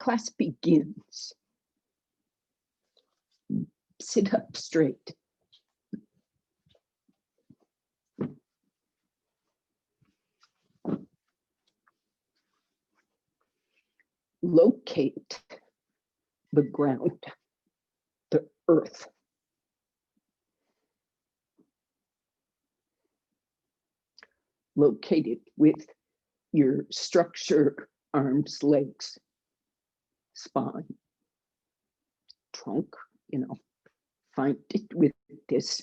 class begins. Sit up straight. Locate the ground, the earth. Locate it with your structure, arms, legs, spine, trunk, find it with this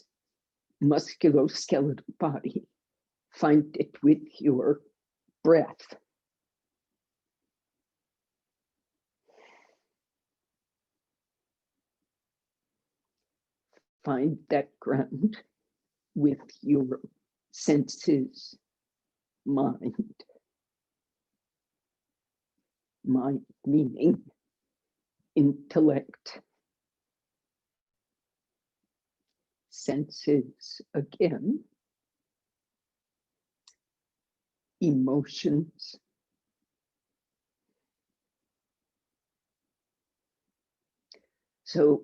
musculoskeletal body. Find it with your breath. Find that ground with your senses, mind. Mind meaning intellect. Senses again. Emotions. So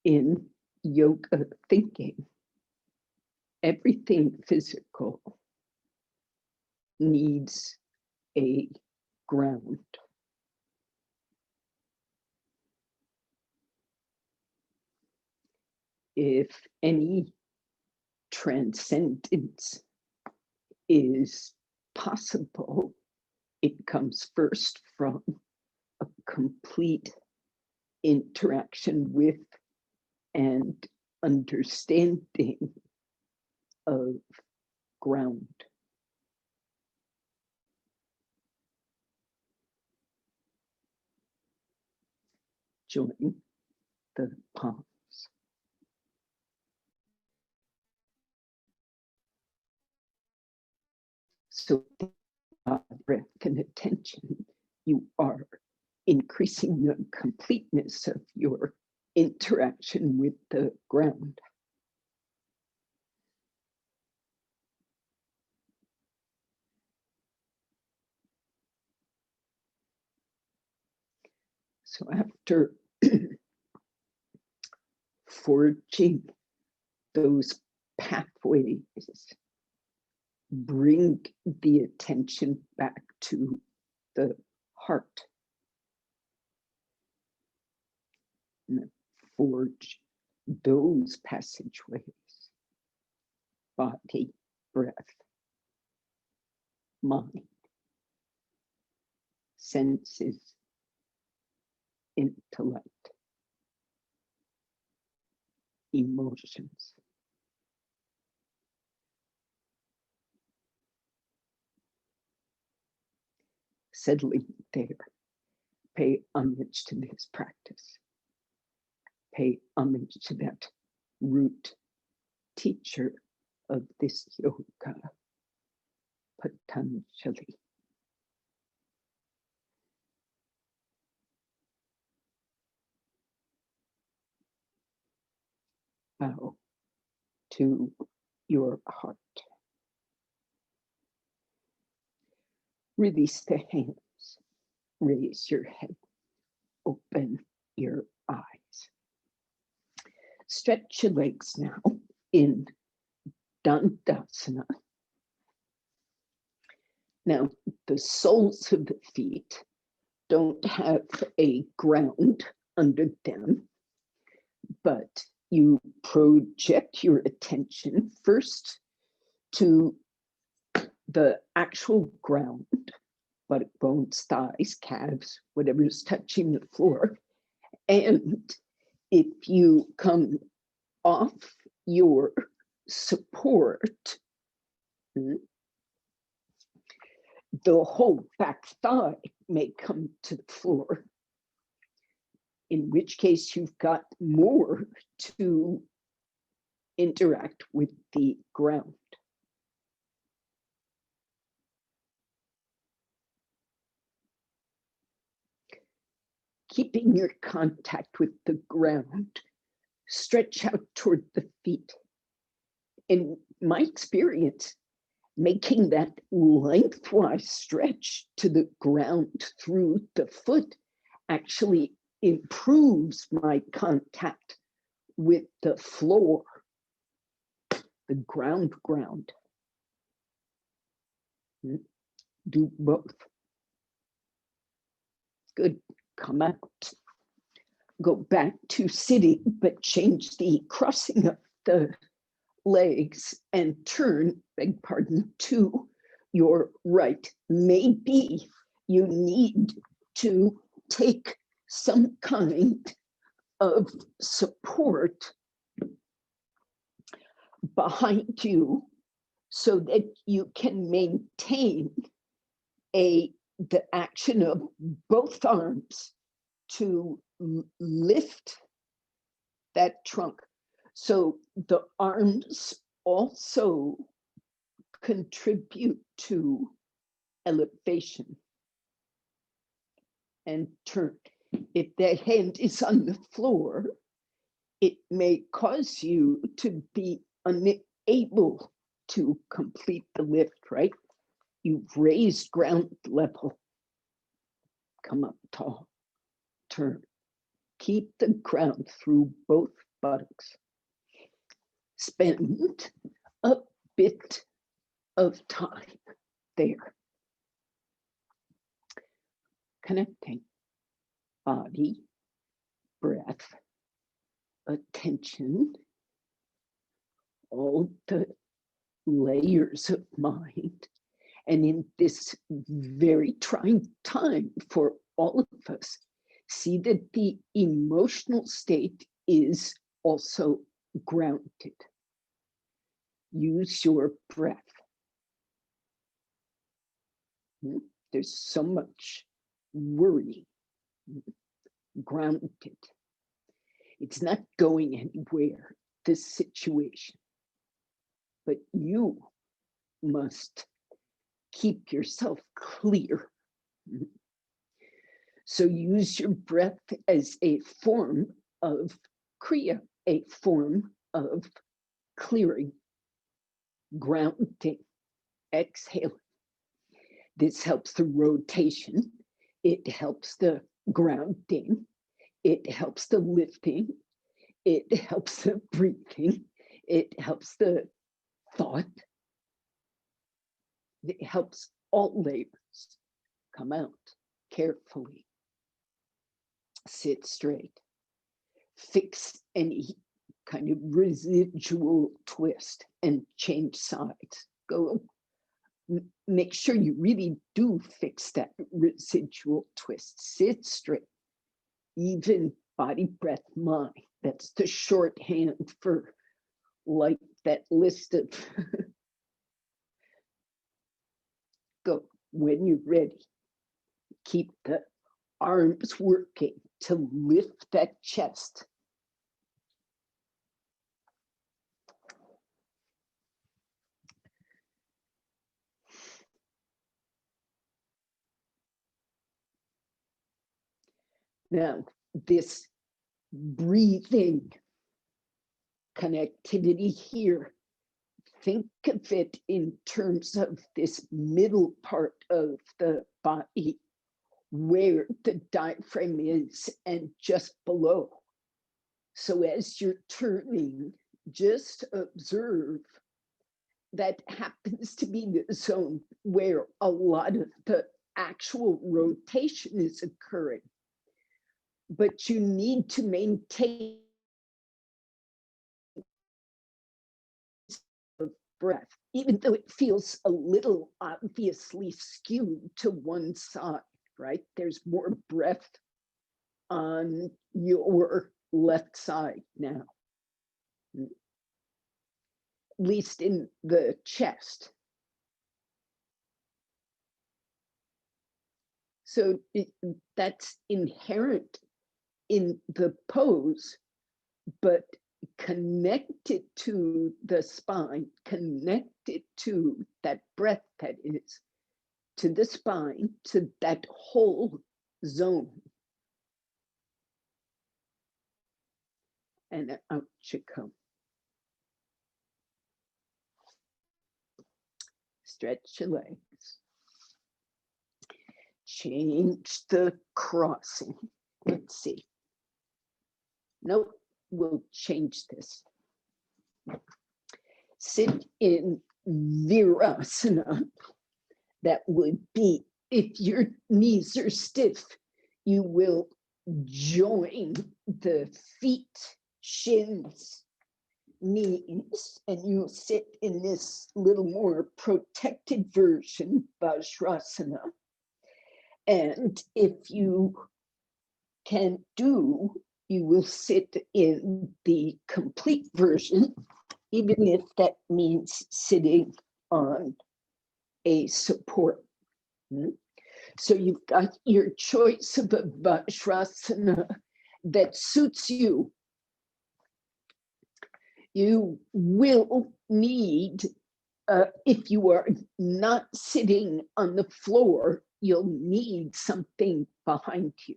in yoga thinking, everything physical needs a ground. If any transcendence is possible, it comes first from a complete interaction with and understanding of ground. Join the palms. So breath and attention, you are increasing the completeness of your interaction with the ground. So after forging those pathways, bring the attention back to the heart. And forge those passageways, body, breath, mind, senses, intellect, emotions. Settling there, pay homage to this practice. Pay homage to that root teacher of this yoga, Patanjali. Bow to your heart. Release the hands, raise your head, open your eyes. Stretch your legs now in Dandasana. Now, the soles of the feet don't have a ground under them, but you project your attention first to the actual ground, buttock bones, thighs, calves, whatever's touching the floor. And if you come off your support, the whole back thigh may come to the floor, in which case you've got more to interact with the ground. Keeping your contact with the ground, stretch out toward the feet. In my experience, making that lengthwise stretch to the ground through the foot actually improves my contact with the floor, the ground. Do both. Good. Come out. Go back to sitting, but change the crossing of the legs and turn, beg pardon, to your right. Maybe you need to take some kind of support behind you so that you can maintain the action of both arms to lift that trunk. So the arms also contribute to elevation. And turn. If the hand is on the floor, it may cause you to be unable to complete the lift, right? You've raised ground level. Come up tall. Turn. Keep the ground through both buttocks. Spend a bit of time there. Connecting body, breath, attention, all the layers of mind. And in this very trying time for all of us, see that the emotional state is also grounded. Use your breath. There's so much worry. Grounded. It's not going anywhere, this situation. But you must keep yourself clear. So use your breath as a form of kriya, a form of clearing, grounding, exhaling. This helps the rotation. It helps the grounding. It helps the lifting. It helps the breathing. It helps the thought. It helps all layers come out carefully. Sit straight. Fix any kind of residual twist and change sides. Go. Make sure you really do fix that residual twist. Sit straight. Even body, breath, mind. That's the shorthand for like that list of go. When you're ready, keep the arms working to lift that chest. Now, this breathing connectivity here, think of it in terms of this middle part of the body where the diaphragm is and just below. So as you're turning, just observe that happens to be the zone where a lot of the actual rotation is occurring. But you need to maintain breath, even though it feels a little obviously skewed to one side, right? There's more breath on your left side now, at least in the chest. So that's inherent in the pose, but connected to the spine, connected to that breath that is, to the spine, to that whole zone. And out you come. Stretch your legs. Change the crossing. Let's see. Nope, we'll change this. Sit in Virasana. That would be, if your knees are stiff, you will join the feet, shins, knees, and you'll sit in this little more protected version, Vajrasana. And if you can do, you will sit in the complete version, even if that means sitting on a support. So you've got your choice of a Vajrasana that suits you. You will need, if you are not sitting on the floor, you'll need something behind you.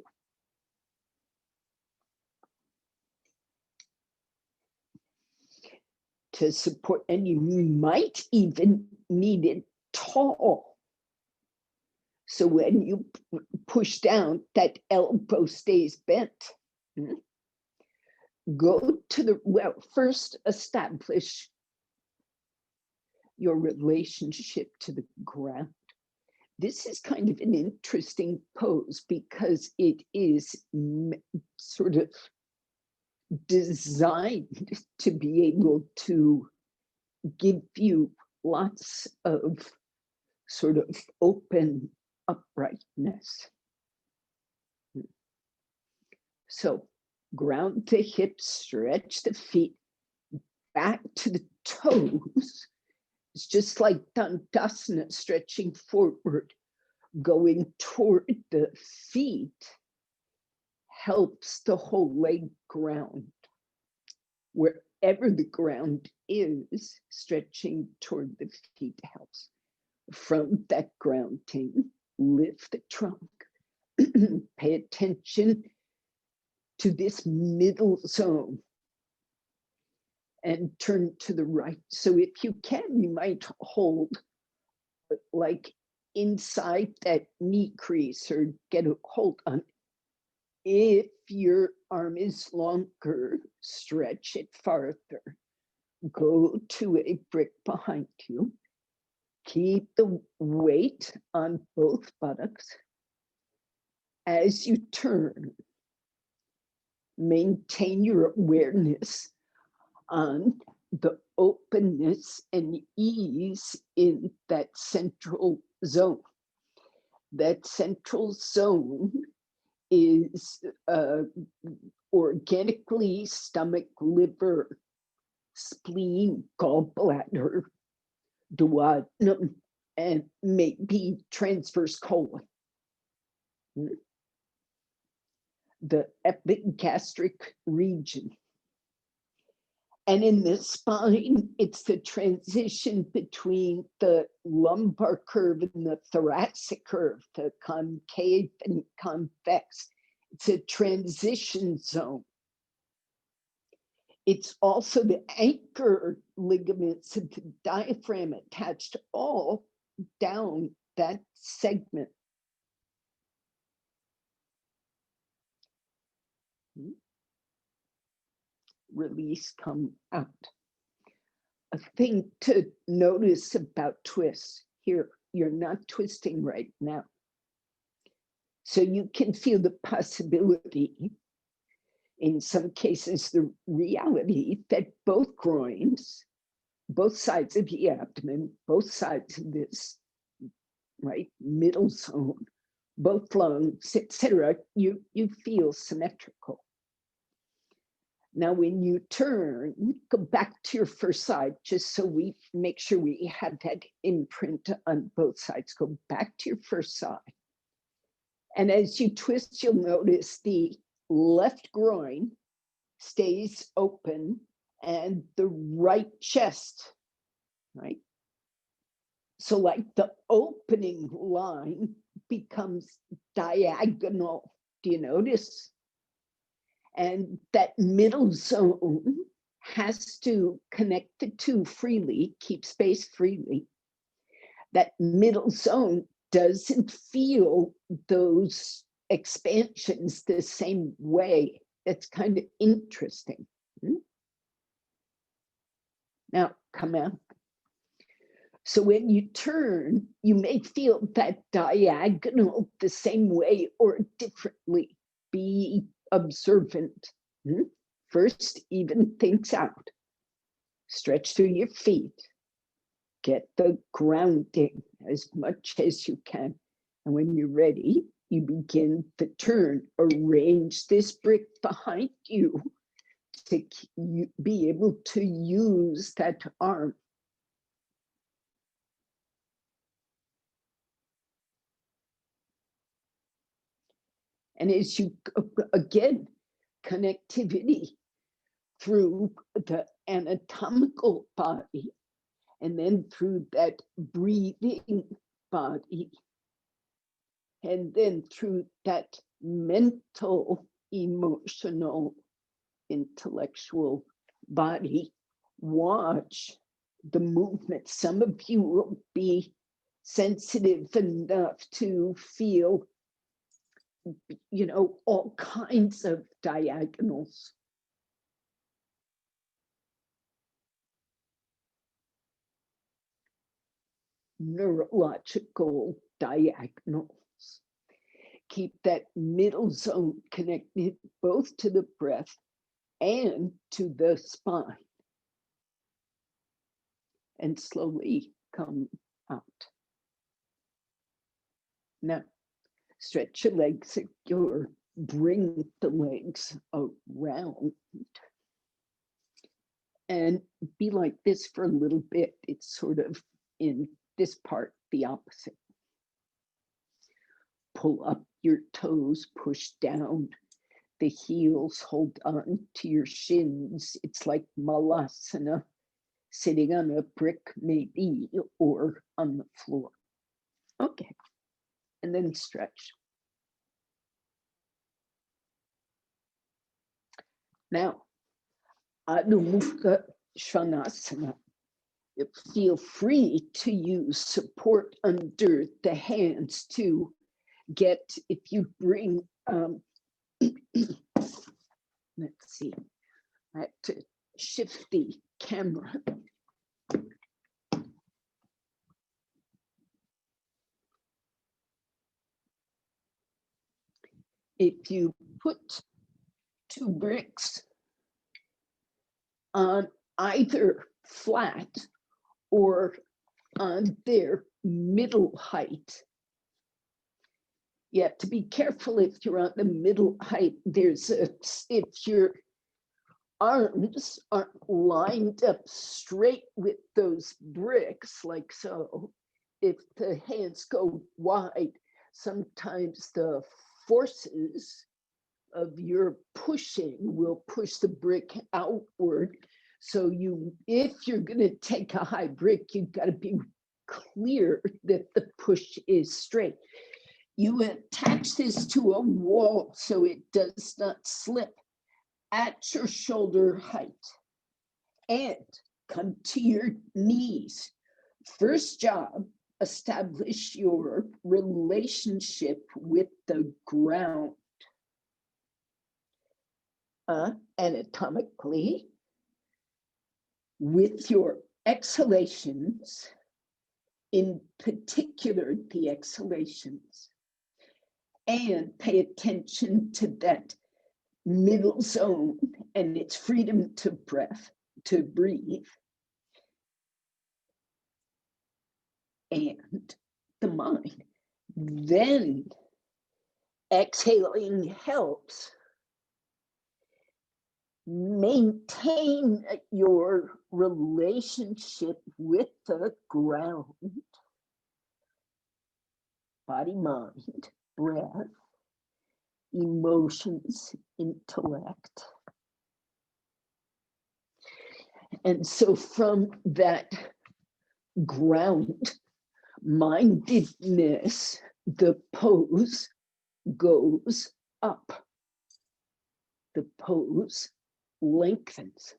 To support, and you might even need it tall. So when you push down, that elbow stays bent. Go to the, well, first establish your relationship to the ground. This is kind of an interesting pose because it is sort of designed to be able to give you lots of sort of open uprightness. So ground the hips, stretch the feet back to the toes. It's just like Dandasana, stretching forward, going toward the feet helps the whole leg ground. Wherever the ground is, stretching toward the feet helps. From that grounding, lift the trunk. Pay attention to this middle zone and turn to the right. So if you can, you might hold like inside that knee crease or get a hold on it. If your arm is longer, stretch it farther. Go to a brick behind you. Keep the weight on both buttocks. As you turn, maintain your awareness on the openness and ease in that central zone. That central zone is organically stomach, liver, spleen, gallbladder, duodenum, and maybe transverse colon. The epigastric region. And in the spine, it's the transition between the lumbar curve and the thoracic curve, the concave and convex. It's a transition zone. It's also the anchor ligaments of the diaphragm attached all down that segment. Release, come out. A thing to notice about twists here, you're not twisting right now. So you can feel the possibility, in some cases, the reality that both groins, both sides of the abdomen, both sides of this, right, middle zone, both lungs, etc., you feel symmetrical. Now, when you turn, go back to your first side, just so we make sure we have that imprint on both sides. Go back to your first side. And as you twist, you'll notice the left groin stays open and the right chest, right? So like the opening line becomes diagonal. Do you notice? And that middle zone has to connect the two freely, keep space freely. that middle zone doesn't feel those expansions the same way. It's kind of interesting. Now, come out. So when you turn, you may feel that diagonal the same way or differently. Be observant. First, even things out. Stretch through your feet. Get the grounding as much as you can. And when you're ready, you begin the turn. Arrange this brick behind you to be able to use that arm. And as you, again, connectivity through the anatomical body, and then through that breathing body, and then through that mental, emotional, intellectual body, watch the movement. Some of you will be sensitive enough to feel, all kinds of diagonals. Neurological diagonals. Keep that middle zone connected both to the breath and to the spine. And slowly come out. Now, stretch your legs secure. Bring the legs around. And be like this for a little bit. It's sort of in this part, the opposite. Pull up your toes, push down the heels, hold on to your shins. It's like malasana, sitting on a brick maybe, or on the floor. Okay, and then stretch. Now, Adho Svanasana. Feel free to use support under the hands to get, if you bring, let's see, I have to shift the camera. If you put 2 bricks on either flat or on their middle height, you have to be careful if you're on the middle height. If your arms aren't lined up straight with those bricks, like so, if the hands go wide, sometimes the forces of your pushing will push the brick outward. So if you're going to take a high brick, you've got to be clear that the push is straight. You attach this to a wall so it does not slip at your shoulder height, and come to your knees. First job, establish your relationship with the ground. Anatomically, with your exhalations, in particular the exhalations, and pay attention to that middle zone and its freedom to breathe, and the mind. Then exhaling helps maintain your relationship with the ground. Body, mind, breath, emotions, intellect. And so from that ground mindedness, the pose goes up. The pose lengthens.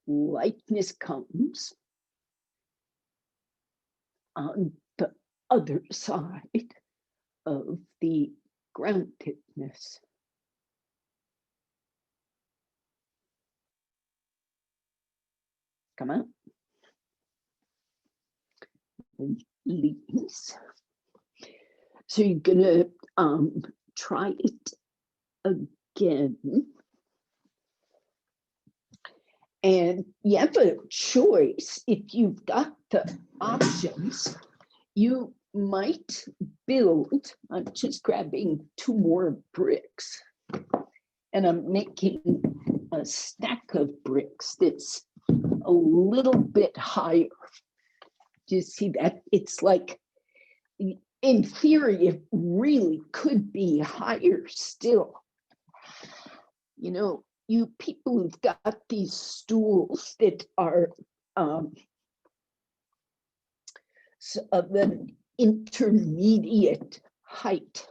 Lightness comes, on the other side of the groundedness. Come on. Release. So you're gonna try it again. And you have a choice. If you've got the options, you might build. I'm just grabbing 2 more bricks, and I'm making a stack of bricks that's a little bit higher. Do you see that? It's like, in theory, it really could be higher still. You know, you people who've got these stools that are of an intermediate height,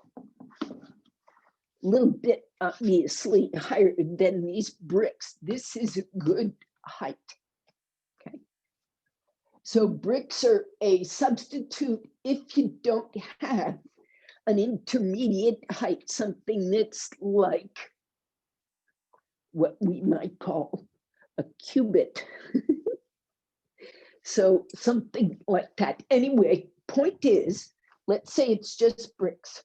a little bit obviously higher than these bricks. This is a good height. Okay. So bricks are a substitute if you don't have an intermediate height, something that's like what we might call a cubit. So something like that. Anyway, point is, let's say it's just bricks.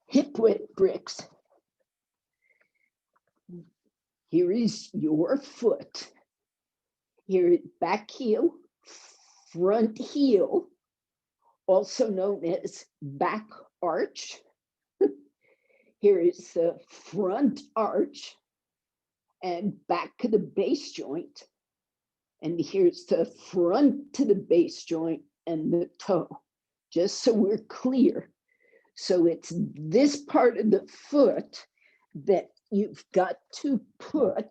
Hip width bricks. Here is your foot. Here is back heel, front heel, also known as back arch. Here is the front arch and back to the base joint. And here's the front to the base joint and the toe, just so we're clear. So it's this part of the foot that you've got to put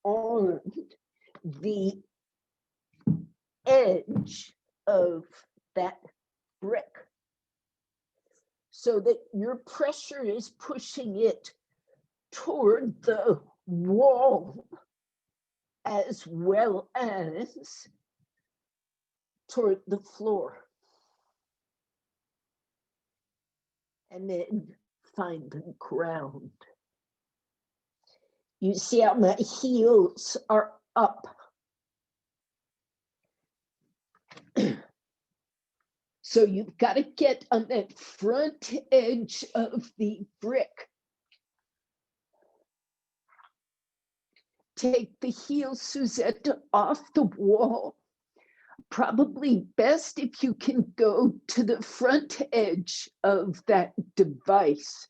on the edge of that brick, so that your pressure is pushing it toward the wall as well as toward the floor. And then find the ground. You see how my heels are up. So you've got to get on that front edge of the brick. Take the heel, Suzette, off the wall. Probably best if you can go to the front edge of that device.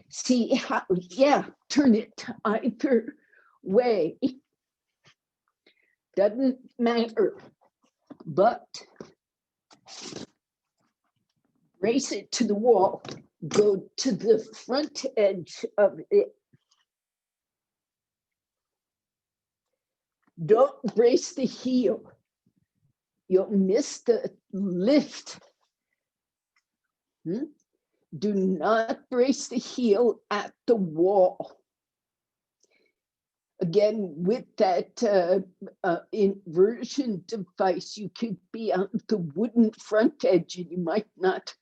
See how, yeah, turn it either way. Doesn't matter, but brace it to the wall. Go to the front edge of it. Don't brace the heel. You'll miss the lift. Do not brace the heel at the wall. Again, with that inversion device, you could be on the wooden front edge and you might not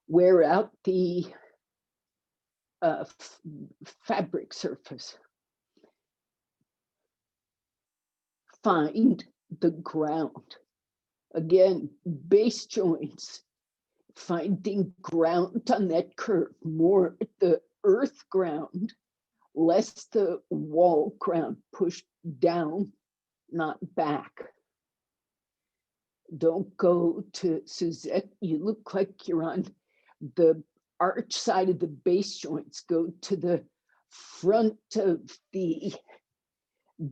wear out the fabric surface. Find the ground. Again, base joints, finding ground on that curve, more the earth ground, less the wall ground, pushed down, not back. Don't go to Suzette, you look like you're on the arch side of the base joints. Go to the front of the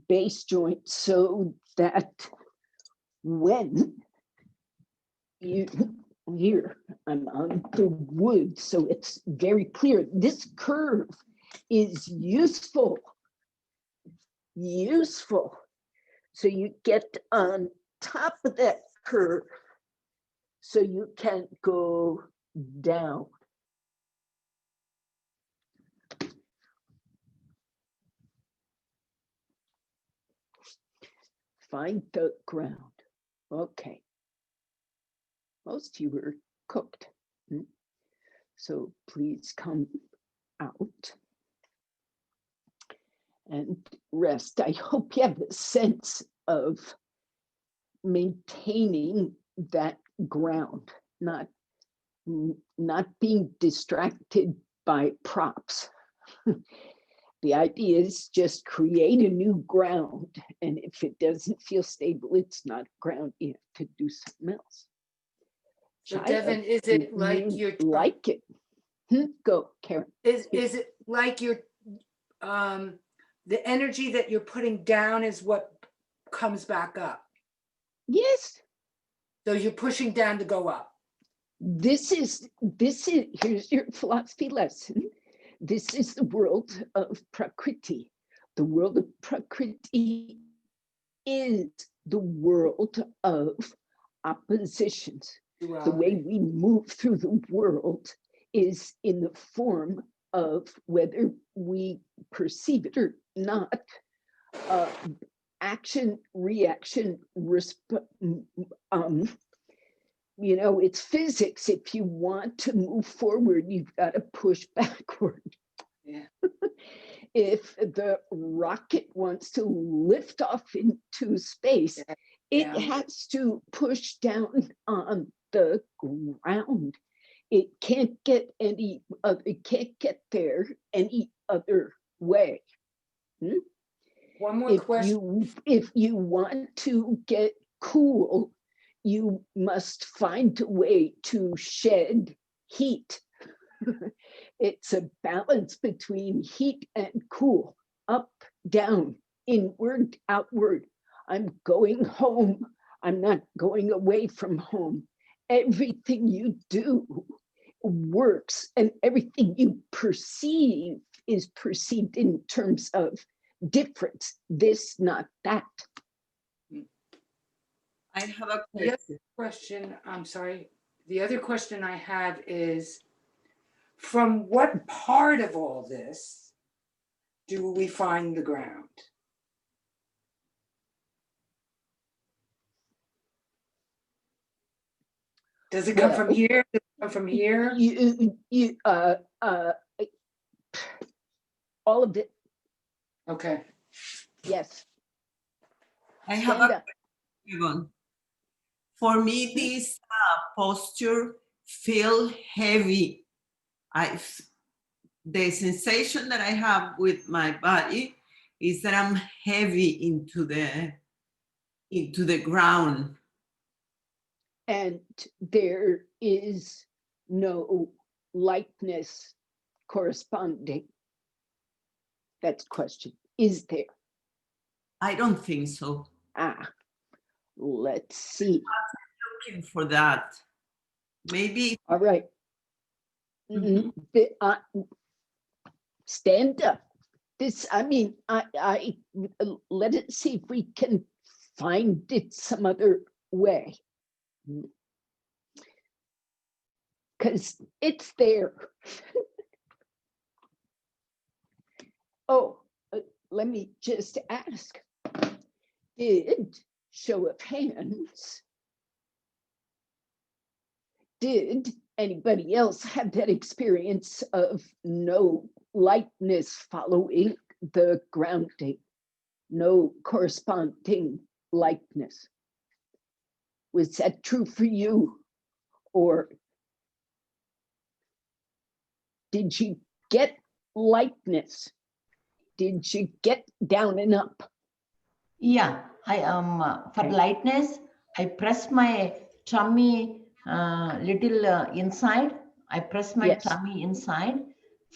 base joint so that when you, here, I'm on the wood, so it's very clear. This curve is useful. So you get on top of that curve so you can go down. find the ground. Okay. Most of you are cooked. So please come out and rest. I hope you have a sense of maintaining that ground, not being distracted by props. The idea is just create a new ground, and if it doesn't feel stable, it's not ground. You have to do something else. So Devon, is it like you're like it? Go, Karen. Is it like you're the energy that you're putting down is what comes back up? Yes. So you're pushing down to go up. This is here's your philosophy lesson. This is the world of Prakriti. The world of Prakriti is the world of oppositions. The way we move through the world is in the form of, whether we perceive it or not, action, reaction, it's physics. If you want to move forward, you've got to push backward. Yeah. If the rocket wants to lift off into space, it has to push down on the ground. It can't get there any other way. One more question. If you want to get cool, you must find a way to shed heat. It's a balance between heat and cool, up, down, inward, outward. I'm going home. I'm not going away from home. Everything you do works, and everything you perceive is perceived in terms of difference. This, not that. I have a question. The other question, I'm sorry. The other question I have is, from what part of all this do we find the ground? Does it come from here? Does it come from here? All of it. Okay. Yes. I have a question. For me, this posture feel heavy. The sensation that I have with my body is that I'm heavy into the ground. And there is no lightness corresponding. That's the question. Is there? I don't think so. Let's see. I'm looking for that. Maybe. All right. Stand up. I let it see if we can find it some other way. Because it's there. Let me just ask. Show of hands. Did anybody else have that experience of no lightness following the grounding? No corresponding lightness? Was that true for you? Or did you get lightness? Did you get down and up? Yeah, I am for lightness. I press my tummy little inside. I press my tummy inside,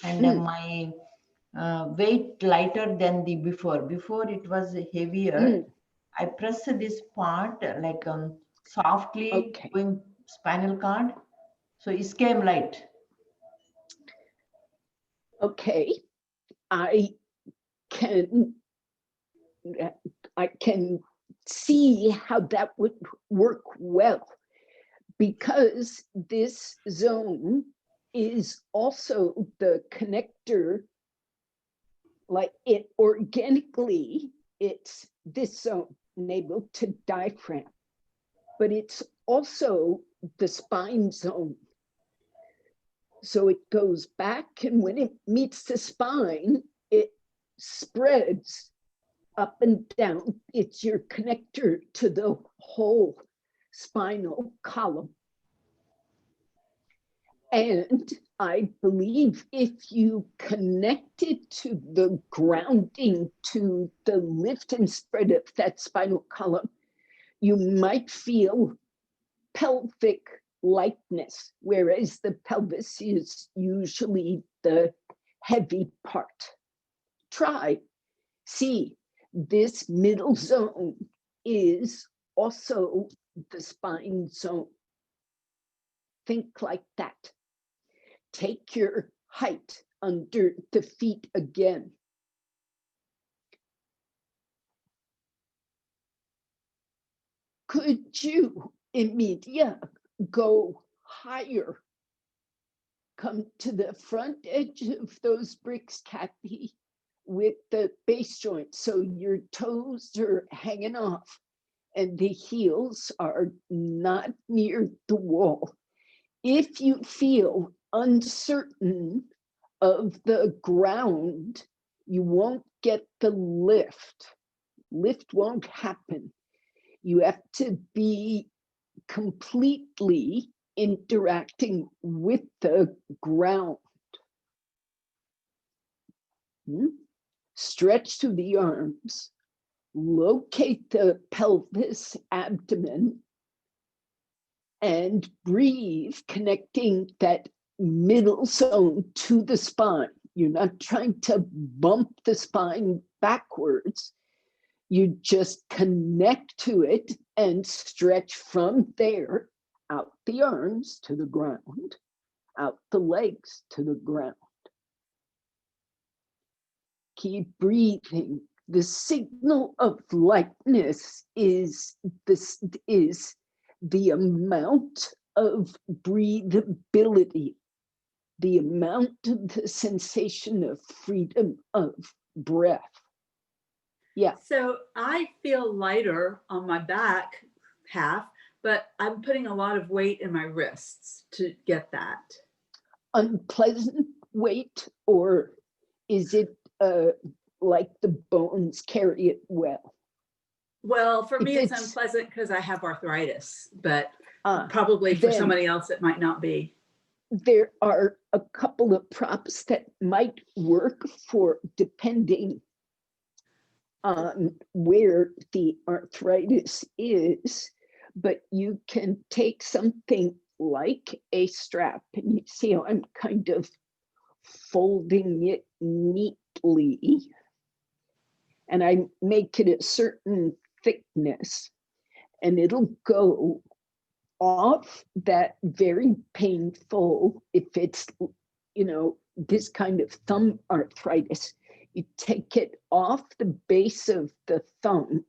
and my weight lighter than the before. Before it was heavier. I press this part like softly going spinal cord, so it came light. Okay, I can see how that would work well, because this zone is also the connector. Like it organically, it's this zone. navel to diaphragm, but it's also the spine zone. So it goes back, and when it meets the spine, it spreads up and down. It's your connector to the whole spinal column. And I believe if you connect it to the grounding, to the lift and spread of that spinal column, you might feel pelvic lightness, whereas the pelvis is usually the heavy part. Try. See, this middle zone is also the spine zone. Think like that. Take your height under the feet again. Could you, Emilia, go higher? Come to the front edge of those bricks, Kathy, with the base joint, so your toes are hanging off and the heels are not near the wall. If you feel uncertain of the ground, you won't get the lift. Lift won't happen. You have to be completely interacting with the ground. Stretch through the arms, locate the pelvis, abdomen, and breathe, connecting that middle zone to the spine. You're not trying to bump the spine backwards. You just connect to it and stretch from there, out the arms to the ground, out the legs to the ground. Keep breathing. The signal of lightness is the amount of breathability, the amount of the sensation of freedom of breath. Yeah. So I feel lighter on my back half, but I'm putting a lot of weight in my wrists to get that. Unpleasant weight, or is it like the bones carry it well? Well, for me, it's It's- unpleasant because I have arthritis, but probably for then- somebody else, it might not be. There are a couple of props that might work for, depending on where the arthritis is, but you can take something like a strap, and you see how I'm kind of folding it neatly, and I make it a certain thickness, and it'll go off that very painful, if it's, this kind of thumb arthritis, you take it off the base of the thumb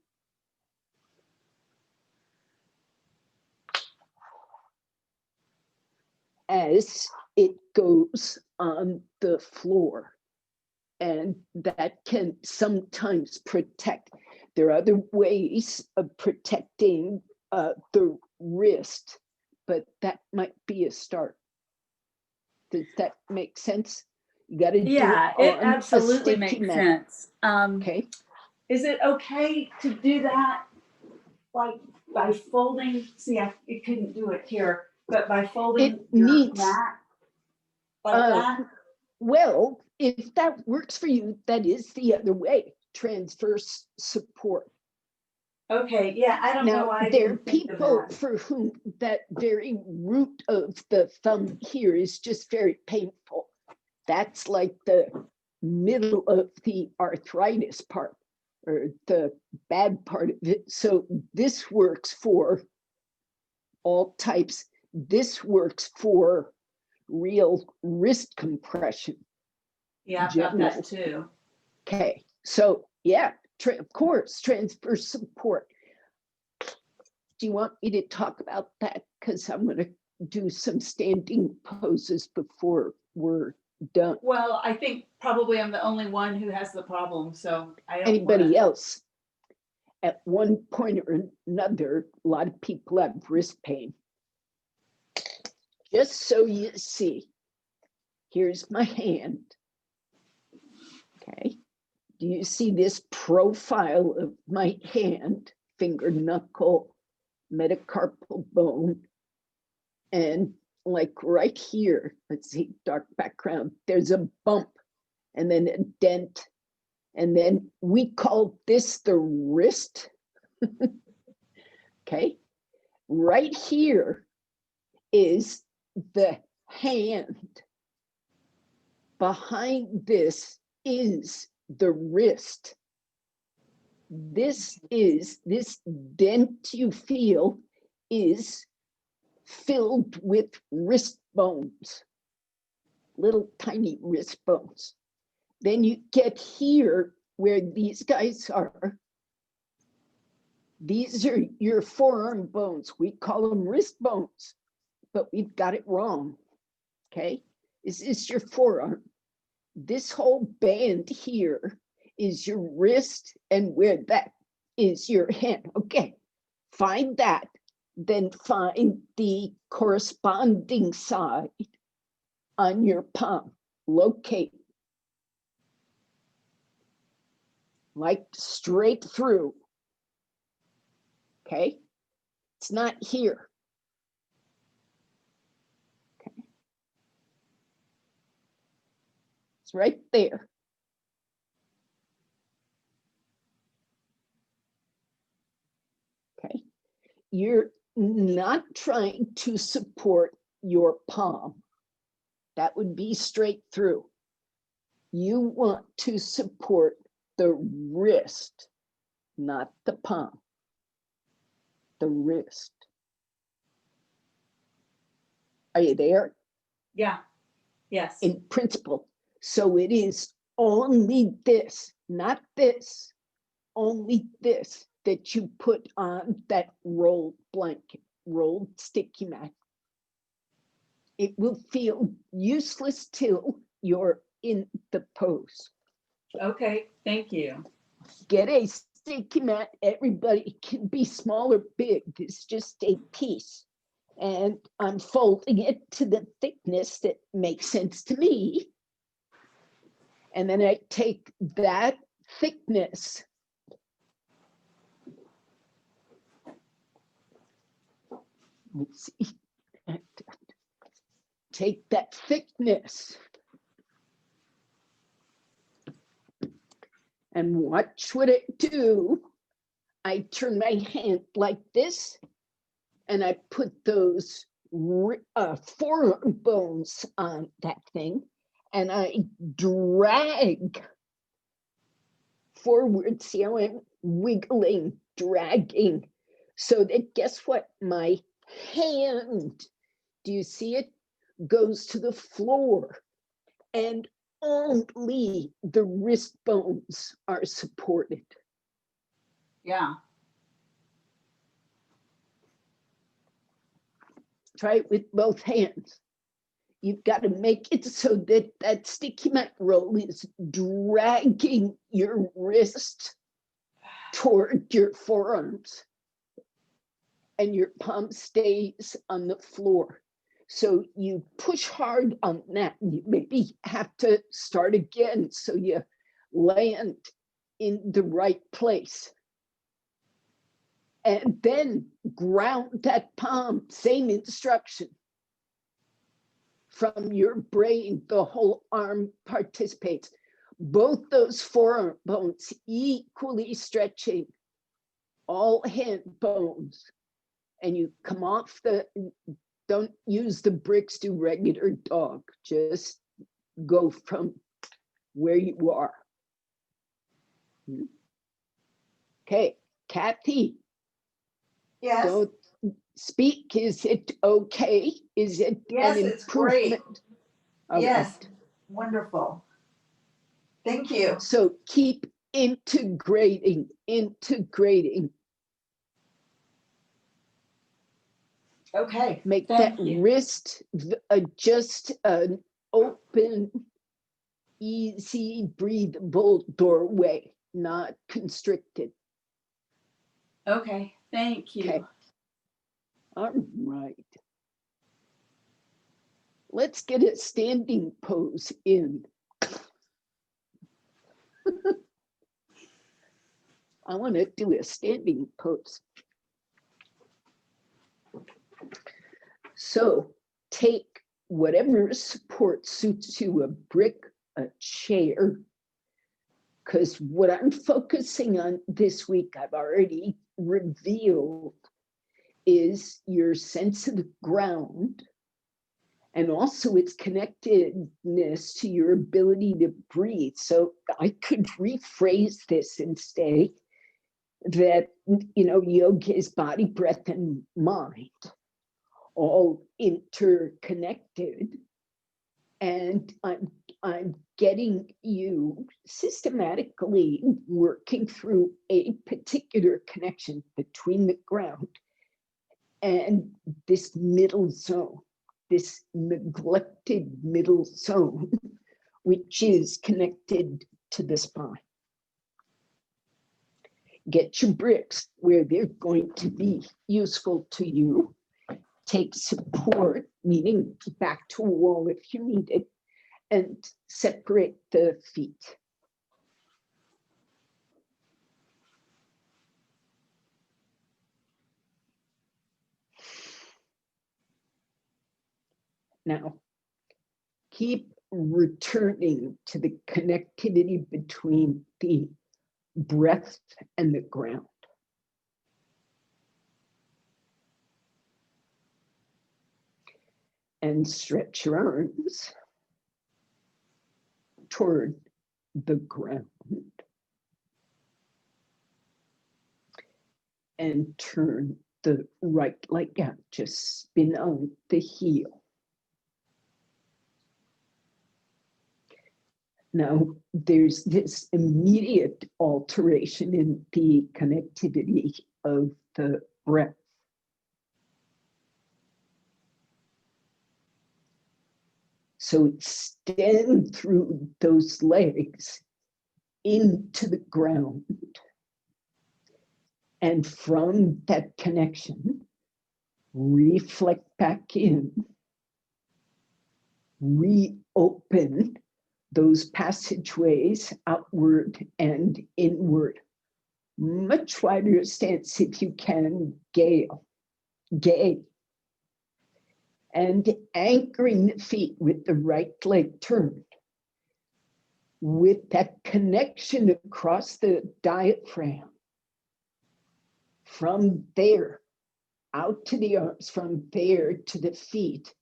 as it goes on the floor. And that can sometimes protect. There are other ways of protecting the wrist, but that might be a start. Does that make sense? You got to do It absolutely makes sense. Okay. Is it okay to do that, like by folding? See, I couldn't do it here, but by folding It your needs- mat like that. Well, if that works for you, that is the other way. Transverse support. Okay, yeah, I don't know Now, why I there are didn't think of people that. for whom that very root of the thumb here is just very painful. That's like the middle of the arthritis part, or the bad part of it. So this works for all types. This works for real wrist compression. Yeah, I've got general. that too. Okay, so yeah, of course, transverse support. Do you want me to talk about that? Because I'm going to do some standing poses before we're done. Well, I think probably I'm the only one who has the problem, so I don't Anybody wanna... else? at one point or another, a lot of people have wrist pain. Just so you see, here's my hand. Okay. Do you see this profile of my hand, finger, knuckle, metacarpal bone? And like right here, let's see, dark background, there's a bump and then a dent. And then we call this the wrist. Okay. Right here is the hand. Behind this is the wrist. This dent you feel is filled with wrist bones, little tiny wrist bones. Then you get here where these guys are. These are your forearm bones. We call them wrist bones, but we've got it wrong. Okay, this is your forearm. This whole band here is your wrist, and where that is your hand. Okay, find that, then find the corresponding side on your palm. Locate. Like straight through. Okay, it's not here. Okay, it's right there. Okay, you're not trying to support your palm. That would be straight through. You want to support the wrist, not the palm. The wrist. Are you there? Yeah. Yes. In principle. So it is only this, not this, only this that you put on that rolled blanket, rolled sticky mat. It will feel useless till you're in the pose. Okay. Thank you. Get a sticky mat. Everybody can be small or big. It's just a piece. And I'm folding it to the thickness that makes sense to me. And then I take that thickness. Let's see. Take that thickness. And watch what I do. I turn my hand like this, and I put those forearm bones on that thing, and I drag forward. See how I'm wiggling, dragging, so that guess what? My hand, do you see it? Goes to the floor, and only the wrist bones are supported. Yeah. Try it with both hands. You've got to make it so that that sticky mat roll is dragging your wrist toward your forearms, and your palm stays on the floor. So you push hard on that. You maybe have to start again so you land in the right place. And then ground that palm, same instruction. From your brain, the whole arm participates. Both those forearm bones equally stretching, all hand bones. And you come off the, don't use the bricks, do regular dog. Just go from where you are. Okay, Kathy. Yes. Don't speak. Is it okay? Is it Yes, an it's great. improvement? All Yes. right. Wonderful. Thank you. So keep integrating. Okay. Make Thank that you. wrist just an open, easy, breathable doorway, not constricted. Okay, thank you. Okay. All right. Let's get a standing pose in. I want to do a standing pose. So take whatever support suits you, a brick, a chair, because what I'm focusing on this week, I've already revealed, is your sense of the ground and also its connectedness to your ability to breathe. So I could rephrase this and say that, yoga is body, breath, and mind, all interconnected. And I'm getting you systematically working through a particular connection between the ground and this middle zone, this neglected middle zone, which is connected to the spine. Get your bricks where they're going to be useful to you. Take support, meaning back to a wall if you need it, and separate the feet. Now, keep returning to the connectivity between the breath and the ground. And stretch your arms toward the ground. And turn the right leg out, just spin on the heel. Now, there's this immediate alteration in the connectivity of the breath. So extend through those legs into the ground. And from that connection, reflect back in, reopen those passageways outward and inward. Much wider stance if you can, gay. And anchoring the feet with the right leg turned, with that connection across the diaphragm. From there, out to the arms, from there to the feet,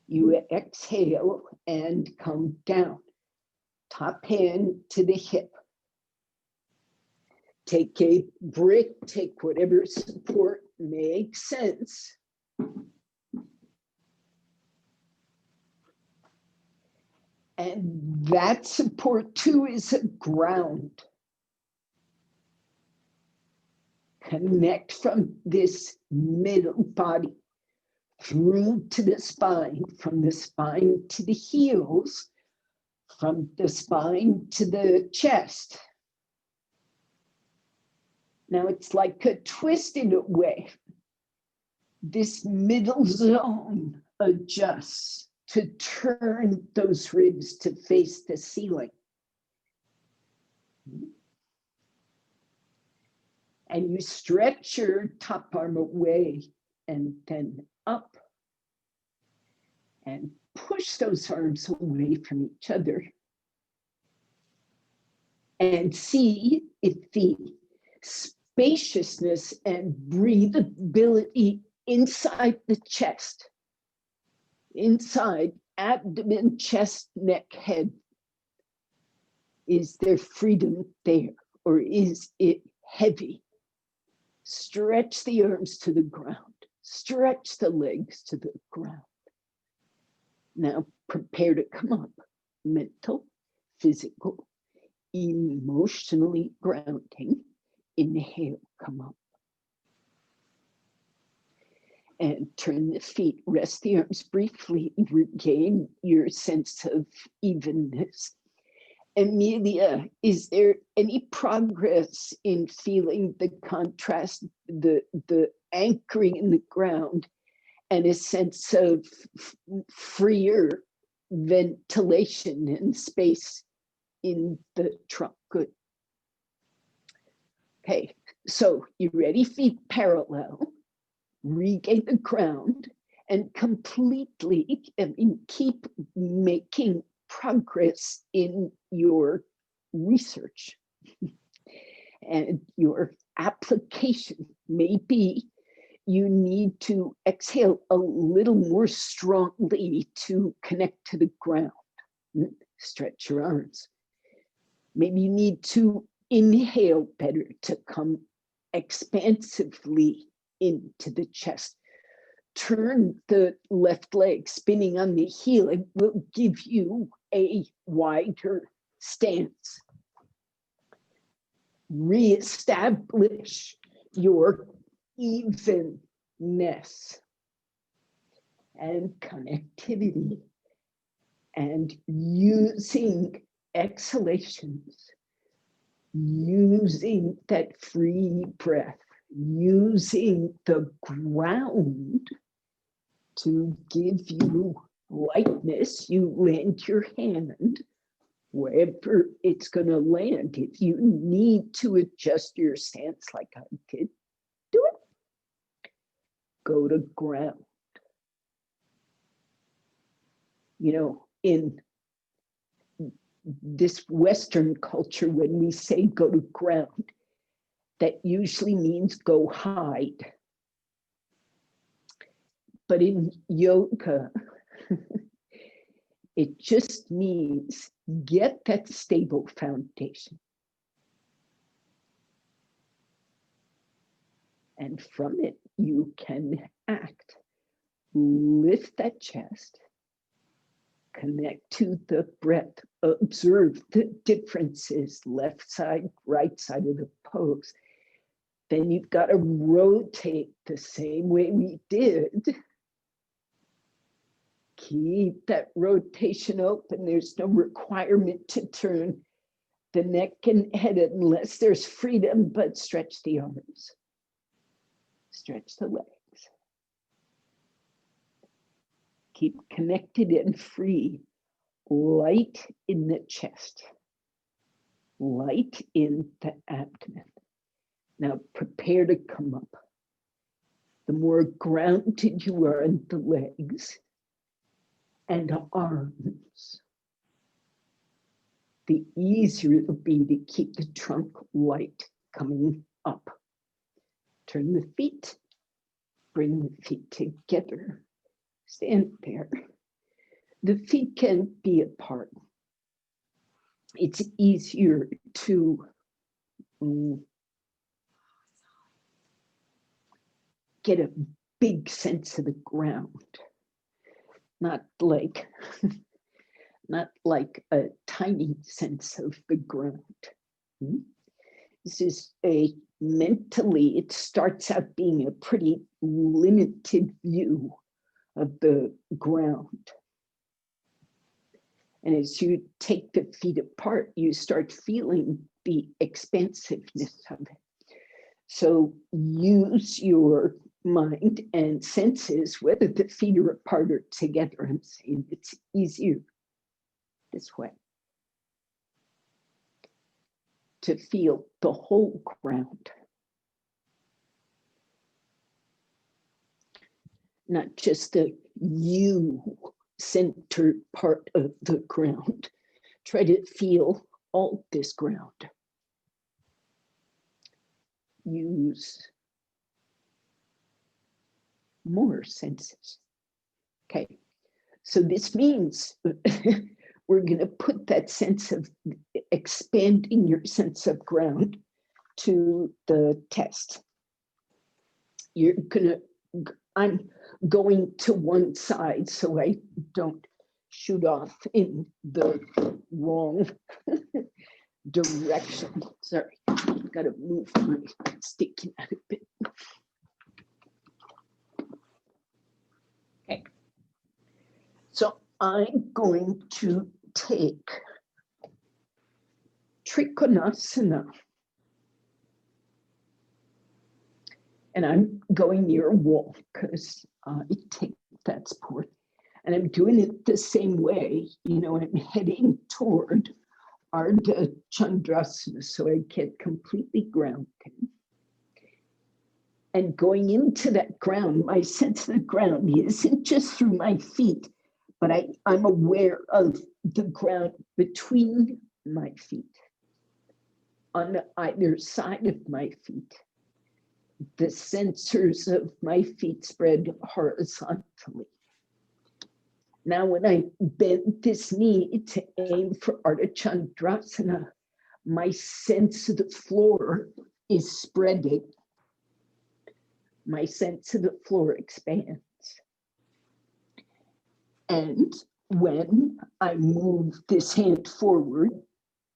you exhale and come down. Top hand to the hip. Take a brick, take whatever support makes sense. And that support too is a ground. Connect from this middle body through to the spine, from the spine to the heels, from the spine to the chest. Now it's like a twisted wave. This middle zone adjusts to turn those ribs to face the ceiling. And you stretch your top arm away and then up. And push those arms away from each other. And see if the spaciousness and breathability inside the chest, inside abdomen, chest, neck, head, is there freedom there, or is it heavy? Stretch the arms to the ground, stretch the legs to the ground. Now prepare to come up, mental, physical, emotionally grounding. Inhale, come up. And turn the feet, rest the arms briefly, regain your sense of evenness. Amelia, is there any progress in feeling the contrast, the anchoring in the ground, and a sense of freer ventilation and space in the trunk? Good. Okay, so you ready? Feet parallel, regain the ground, and completely, keep making progress in your research and your application. Maybe you need to exhale a little more strongly to connect to the ground. Stretch your arms. Maybe you need to inhale better to come expansively into the chest. Turn the left leg, spinning on the heel. It will give you a wider stance. Reestablish your evenness and connectivity, and using exhalations, using that free breath, using the ground to give you lightness. You land your hand wherever it's going to land. If you need to adjust your stance like I did, do it. Go to ground. You know, in this Western culture, when we say go to ground, that usually means go hide. But in yoga, it just means get that stable foundation. And from it, you can act. Lift that chest, connect to the breath, observe the differences, left side, right side of the pose. Then you've got to rotate the same way we did. Keep that rotation open. There's no requirement to turn the neck and head unless there's freedom, but stretch the arms. Stretch the legs. Keep connected and free. Light in the chest. Light in the abdomen. Now prepare to come up. The more grounded you are in the legs and arms, the easier it'll be to keep the trunk light coming up. Turn the feet, bring the feet together, stand there. The feet can be apart. It's easier to get a big sense of the ground, not like a tiny sense of the ground. This is mentally, it starts out being a pretty limited view of the ground. And as you take the feet apart, you start feeling the expansiveness of it. So use your mind and senses, whether the feet are apart or together. I'm saying it's easier this way to feel the whole ground, not just the you-centered part of the ground. Try to feel all this ground. Use more senses. Okay, so this means we're going to put that sense of expanding your sense of ground to the test. I'm going to one side so I don't shoot off in the wrong direction. Sorry, got to move my sticky out a bit. Okay, so I'm going to take Trikonasana. And I'm going near a wall because I take that sport. And I'm doing it the same way, you know, I'm heading toward Ardha Chandrasana, so I get completely grounded. And going into that ground, my sense of the ground isn't just through my feet, but I'm aware of the ground between my feet, on either side of my feet. The sensors of my feet spread horizontally. Now, when I bend this knee to aim for Ardha Chandrasana, my sense of the floor is spreading. My sense of the floor expands. And when I move this hand forward,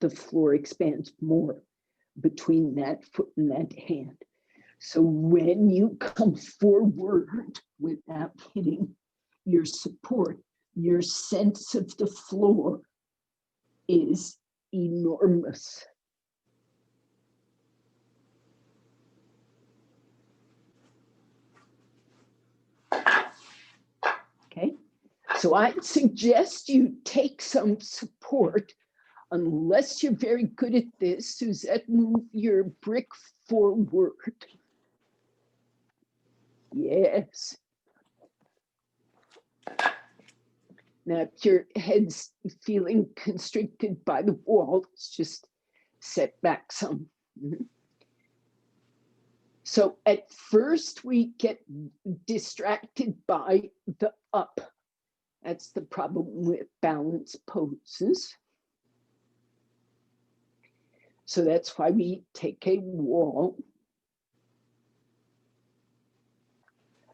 the floor expands more between that foot and that hand. So when you come forward without hitting your support, your sense of the floor is enormous. Okay, so I suggest you take some support. Unless you're very good at this, Suzette, move your brick forward. Yes. Now, if your head's feeling constricted by the wall, it's just set back some. So at first we get distracted by the up. That's the problem with balance poses. So that's why we take a wall.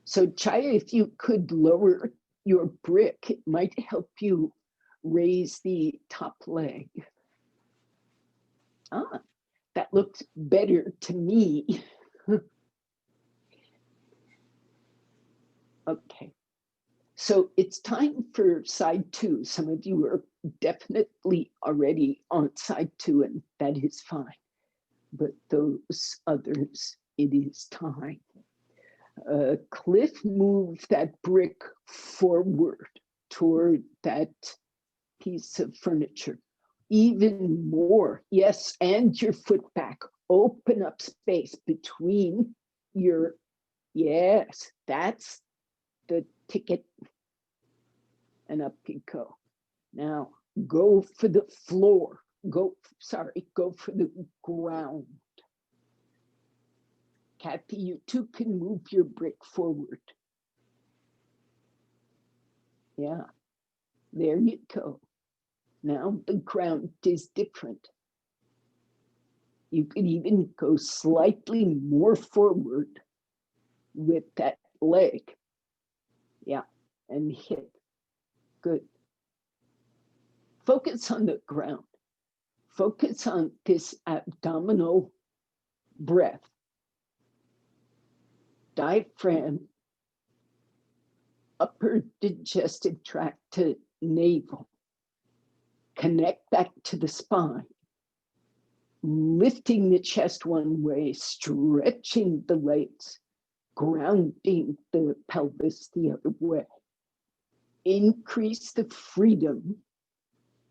So Chaya, if you could lower your brick, it might help you raise the top leg. Ah, that looks better to me. Okay, so it's time for side two. Some of you are definitely already on side two, and that is fine. But those others, it is time. Cliff, move that brick forward toward that piece of furniture. Even more, yes, and your foot back. Open up space between your, yes, that's the ticket. And up you go. Now, go for the floor. Go for the ground. Kathy, you too can move your brick forward. Yeah, there you go. Now the ground is different. You could even go slightly more forward with that leg. Yeah, and hit. Good. Focus on the ground. Focus on this abdominal breath. Diaphragm, upper digestive tract to navel. Connect back to the spine. Lifting the chest one way, stretching the legs, grounding the pelvis the other way. Increase the freedom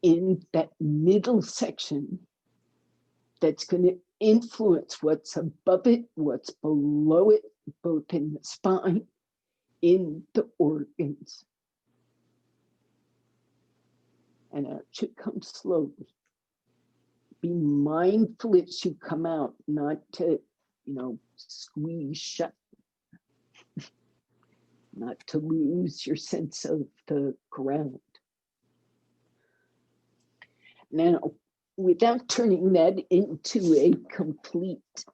in that middle section that's going to influence what's above it, what's below it, both in the spine, in the organs. And out you come slowly. Be mindful as you come out, not to, squeeze shut, not to lose your sense of the ground. Now, without turning that into a complete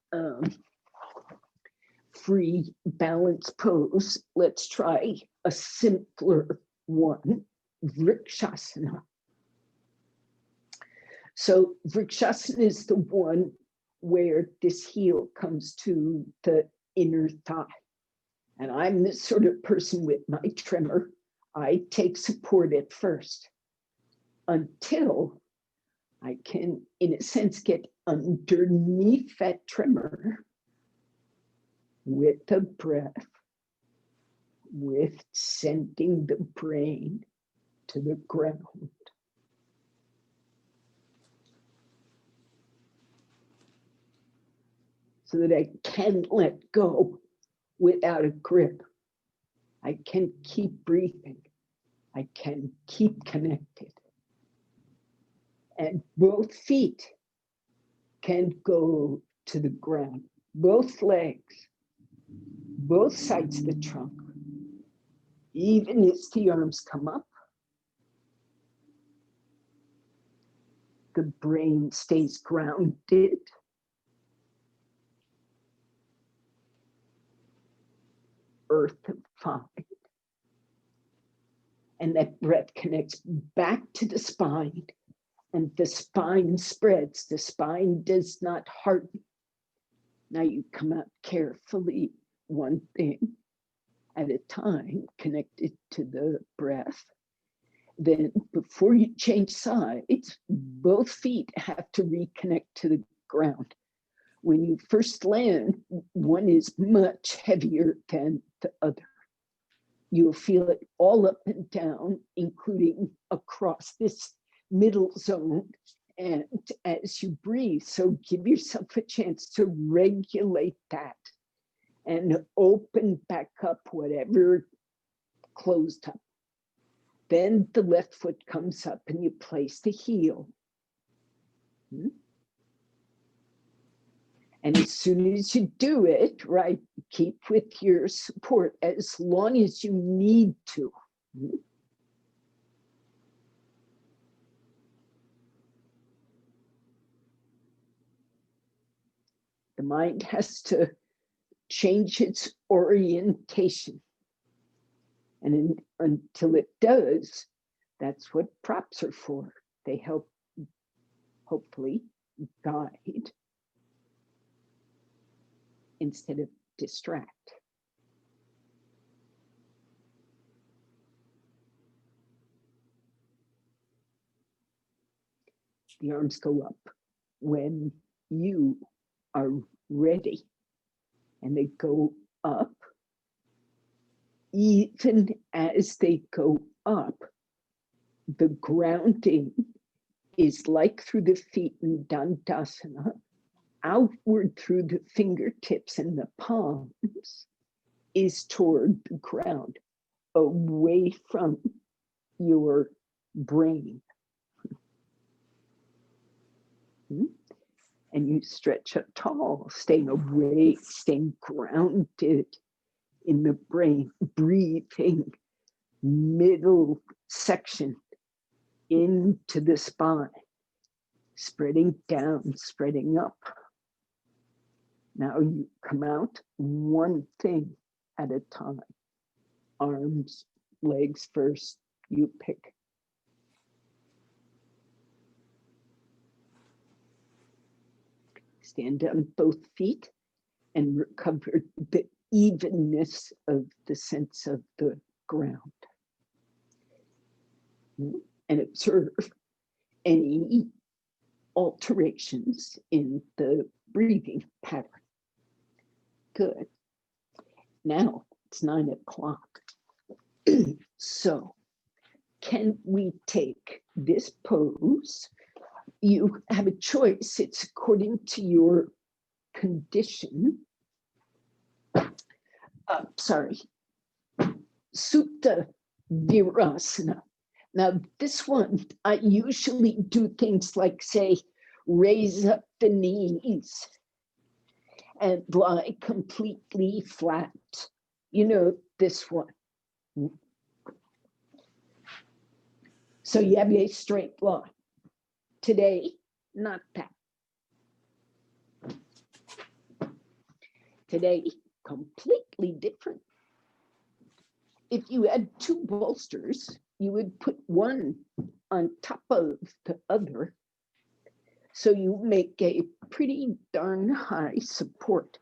free balance pose, let's try a simpler one, Rickshasanna. So Rickshasanna is the one where this heel comes to the inner thigh. And I'm the sort of person with my tremor. I take support at first until I can, in a sense, get underneath that tremor with the breath, with sending the brain to the ground. So that I can let go without a grip. I can keep breathing. I can keep connected. And both feet can go to the ground. Both legs, both sides of the trunk. Even as the arms come up, the brain stays grounded. Earthified. And that breath connects back to the spine, and the spine spreads. The spine does not harden. Now you come out carefully, one thing at a time, connected to the breath. Then before you change sides, both feet have to reconnect to the ground. When you first land, one is much heavier than the other. You'll feel it all up and down, including across this middle zone. And as you breathe, so give yourself a chance to regulate that and open back up whatever closed up. Then the left foot comes up and you place the heel. And as soon as you do it, right, keep with your support as long as you need to. The mind has to change its orientation. And until it does, that's what props are for. They help, hopefully, guide instead of distract. The arms go up when you are ready, and they go up. Even as they go up, the grounding is like through the feet in Dandasana, outward through the fingertips and the palms is toward the ground, away from your brain. And you stretch up tall, staying awake, staying grounded in the brain, breathing middle section into the spine, spreading down, spreading up. Now you come out one thing at a time. Arms, legs first, you pick. Stand on both feet and recover the evenness of the sense of the ground. And observe any alterations in the breathing pattern. Good. Now it's 9 o'clock. So can we take this pose? You have a choice. It's according to your condition. Supta Virasana. Now this one, I usually do things like say, raise up the knees and lie completely flat. You know, this one. So you have a straight line. Today, not that. Today, completely different. If you had two bolsters, you would put one on top of the other. So you make a pretty darn high support.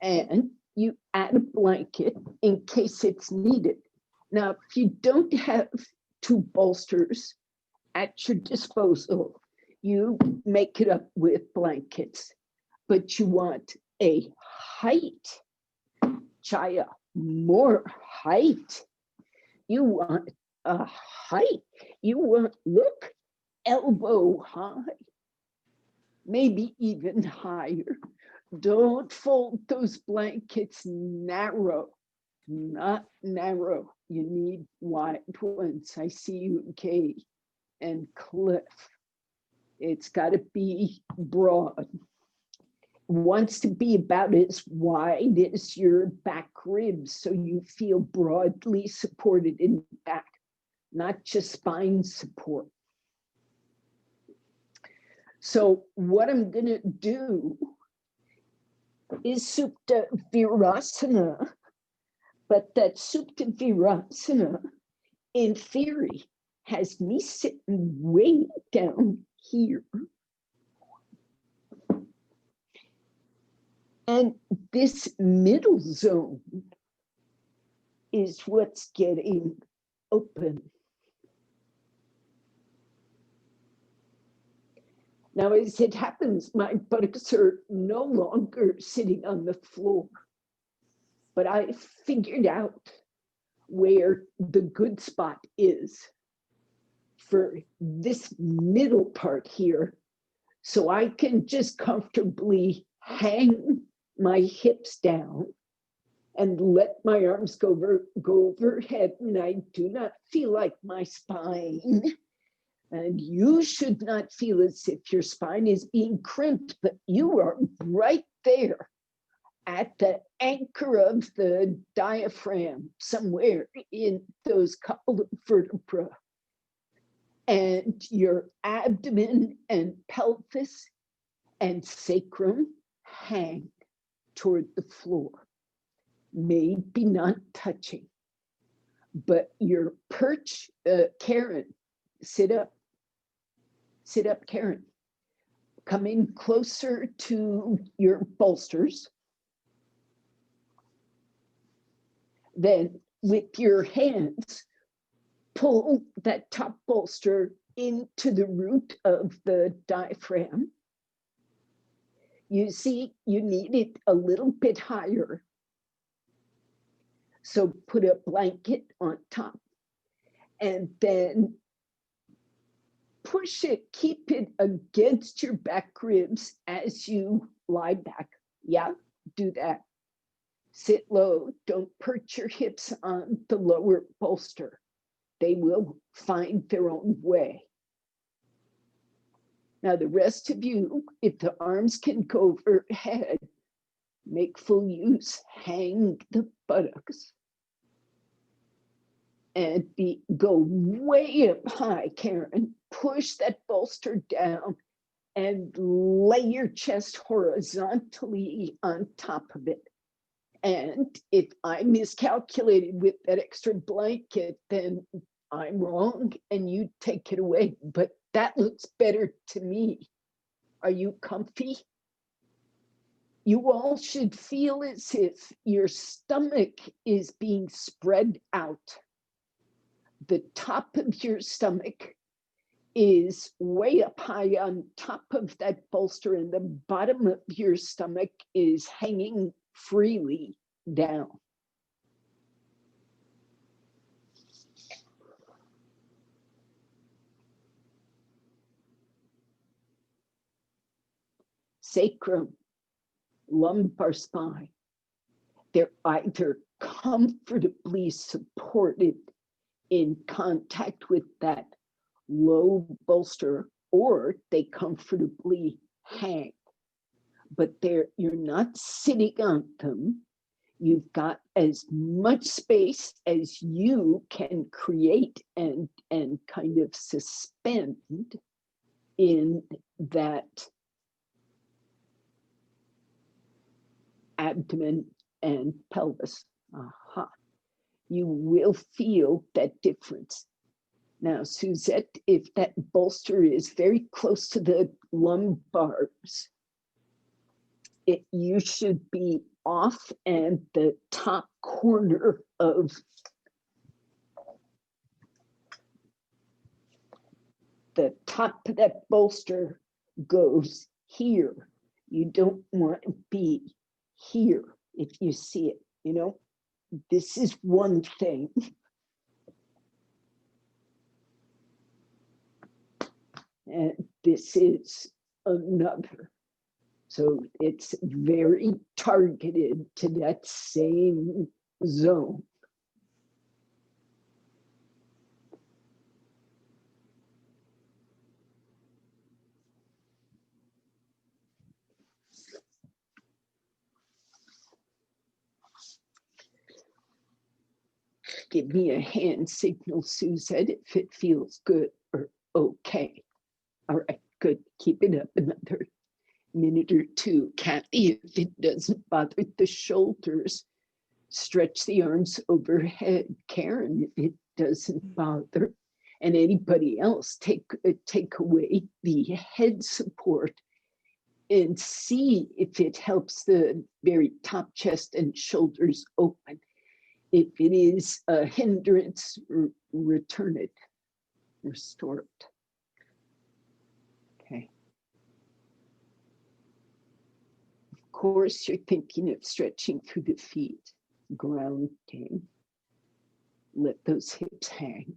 And you add a blanket in case it's needed. Now, if you don't have two bolsters at your disposal, You make it up with blankets, but you want a height, Chaya, more height. You want a height. You want, look, elbow high, maybe even higher. Don't fold those blankets narrow, not narrow. You need wide ones. I see you, Kay and Cliff. It's got to be broad. Wants to be about as wide as your back ribs, so you feel broadly supported in back, not just spine support. So what I'm going to do is Supta Virasana, but that Supta Virasana, in theory, has me sitting way down here. And this middle zone is what's getting open. Now, as it happens, my buttocks are no longer sitting on the floor, but I figured out where the good spot is for this middle part here, so I can just comfortably hang my hips down and let my arms go overhead, and I do not feel like my spine. And you should not feel as if your spine is being crimped, but you are right there at the anchor of the diaphragm, somewhere in those couple of vertebrae. And your abdomen and pelvis and sacrum hang toward the floor, maybe not touching. But your perch, Karen, sit up, Karen. Come in closer to your bolsters. Then with your hands, pull that top bolster into the root of the diaphragm. You see, you need it a little bit higher. So put a blanket on top and then push it, keep it against your back ribs as you lie back. Yeah, do that. Sit low, don't perch your hips on the lower bolster. They will find their own way. Now the rest of you, if the arms can go overhead, make full use, hang the buttocks. And go way up high, Karen. Push that bolster down and lay your chest horizontally on top of it. And if I miscalculated with that extra blanket, then I'm wrong and you take it away. But that looks better to me. Are you comfy? You all should feel as if your stomach is being spread out. The top of your stomach is way up high on top of that bolster, and the bottom of your stomach is hanging freely down. Sacrum, lumbar spine, they're either comfortably supported in contact with that low bolster, or they comfortably hang, but you're not sitting on them. You've got as much space as you can create and kind of suspend in that abdomen and pelvis. Aha. You will feel that difference. Now, Suzette, if that bolster is very close to the lumbars, you should be off and the top corner of top of that bolster goes here. You don't want to be here if you see it, you know. This is one thing. And this is another. So it's very targeted to that same zone. Give me a hand signal, Suzette, if it feels good or okay. All right, good. Keep it up another minute or two. Kathy, if it doesn't bother the shoulders, stretch the arms overhead. Karen, if it doesn't bother. And anybody else, take away the head support and see if it helps the very top chest and shoulders open. If it is a hindrance, return it, restore it. Okay. Of course, you're thinking of stretching through the feet, grounding. Let those hips hang.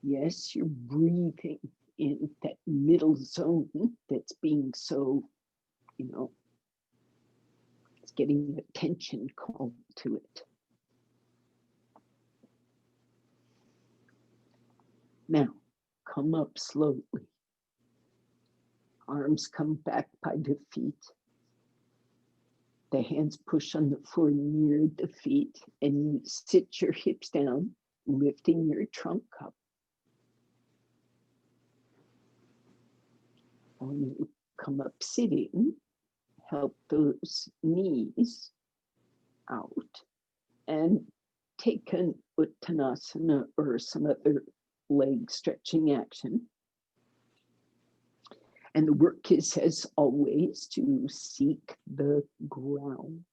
Yes, you're breathing in that middle zone that's being so, you know, it's getting attention called to it. Now, come up slowly. Arms come back by the feet. The hands push on the floor near the feet, and you sit your hips down, lifting your trunk up. When you come up sitting, help those knees out and take an Uttanasana or some other leg stretching action. And the work is, as always, to seek the ground.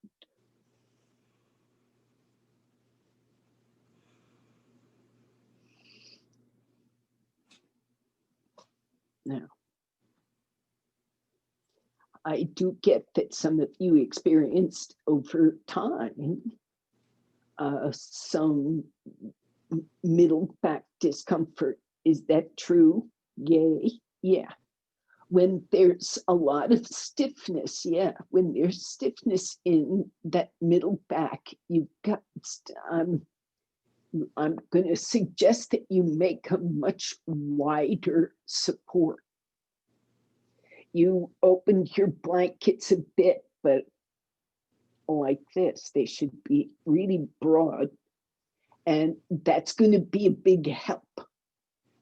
Now, I do get that some of you experienced over time some middle back discomfort. Is that true? Yay, yeah. When there's a lot of stiffness, yeah, when there's stiffness in that middle back, you've got, I'm going to suggest that you make a much wider support. You opened your blankets a bit, but like this, they should be really broad. And that's going to be a big help,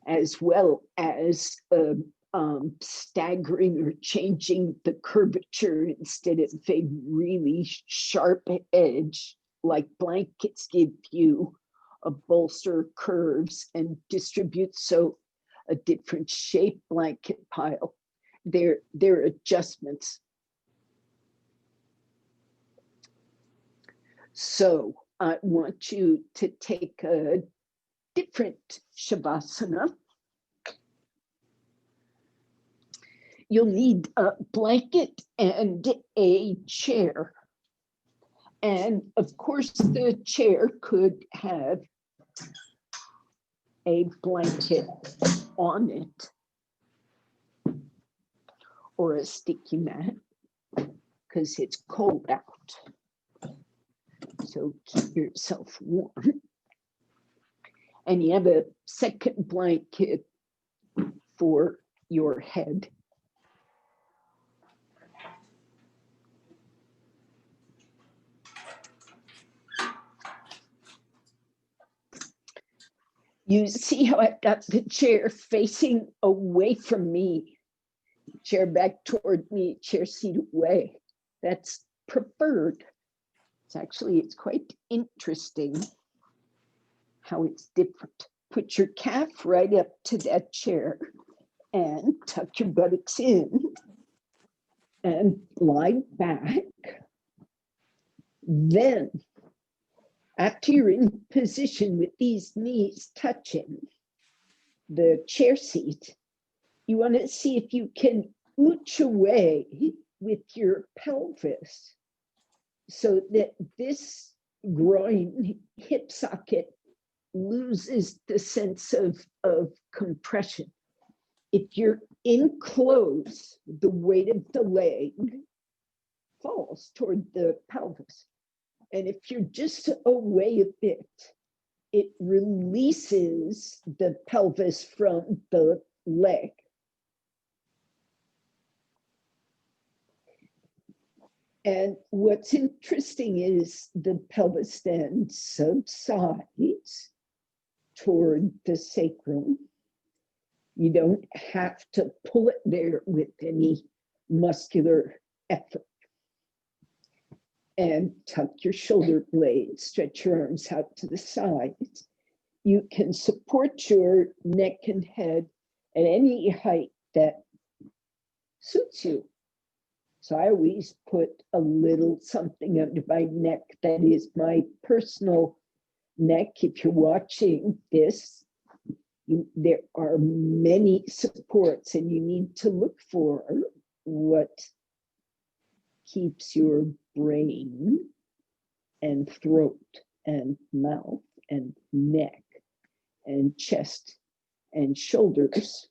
as well as staggering or changing the curvature instead of a really sharp edge, like blankets give you. A bolster curves and distributes, so a different shape blanket pile. They're adjustments. So I want you to take a different Shavasana. You'll need a blanket and a chair. And of course, the chair could have a blanket on it or a sticky mat because it's cold out. So keep yourself warm. And you have a second blanket for your head. You see how I've got the chair facing away from me, chair back toward me, chair seat away. That's preferred. It's quite interesting how it's different. Put your calf right up to that chair and tuck your buttocks in and lie back. Then, after you're in position with these knees touching, the chair seat, you want to see if you can ooch away with your pelvis so that this groin hip socket loses the sense of compression. If you're in close, the weight of the leg falls toward the pelvis. And if you're just away a bit, it releases the pelvis from the leg. And what's interesting is the pelvis then subsides toward the sacrum. You don't have to pull it there with any muscular effort. And tuck your shoulder blades, stretch your arms out to the sides. You can support your neck and head at any height that suits you. So I always put a little something under my neck that is my personal neck. If you're watching this, there are many supports, and you need to look for what keeps your brain and throat and mouth and neck and chest and shoulders,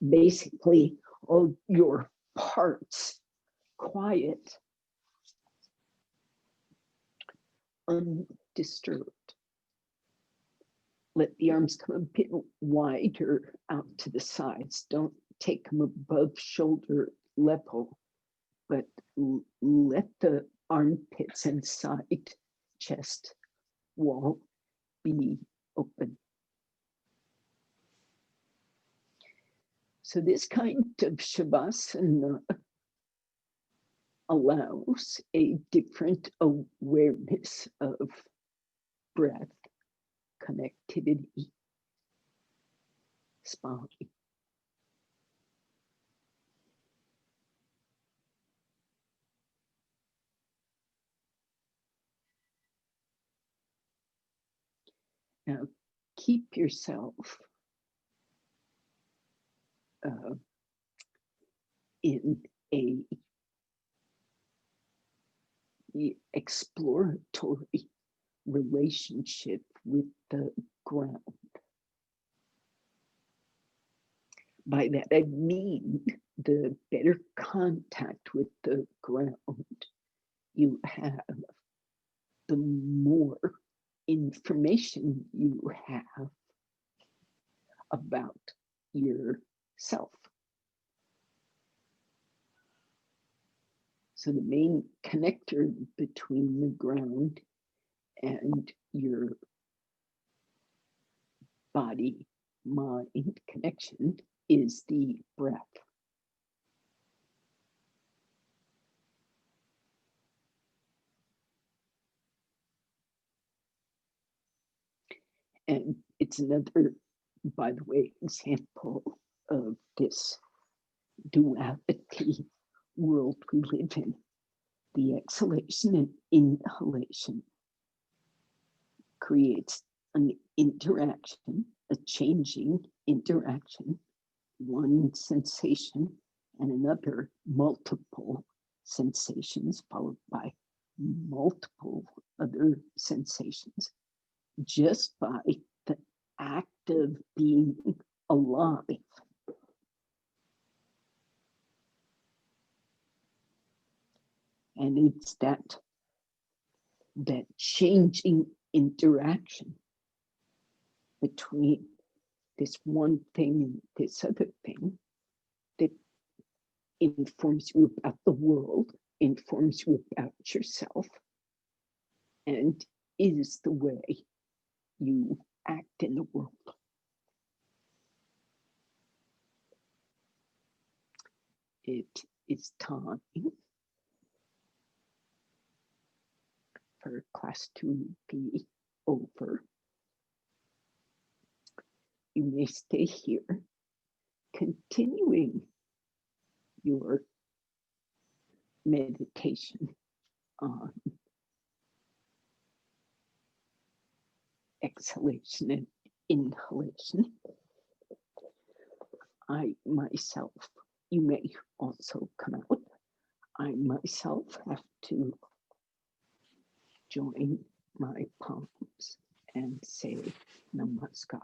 basically all your parts quiet, undisturbed. Let the arms come a bit wider out to the sides. Don't take them above shoulder level, but let the armpits and side chest wall be open. So this kind of Shavasana allows a different awareness of breath, connectivity, spine. Now, keep yourself in a exploratory relationship with the ground. By that I mean the better contact with the ground you have, the more information you have about yourself. So the main connector between the ground and your body-mind connection is the breath. And it's another, by the way, example of this duality world we live in. The exhalation and inhalation creates an interaction, a changing interaction, one sensation and another, multiple sensations followed by multiple other sensations, just by the act of being alive. And it's that changing interaction between this one thing and this other thing that informs you about the world, informs you about yourself, and is the way you act in the world. It is time for class to be over. You may stay here, continuing your meditation on exhalation and inhalation. I myself, you may also come out. I myself have to join my palms and say Namaskar.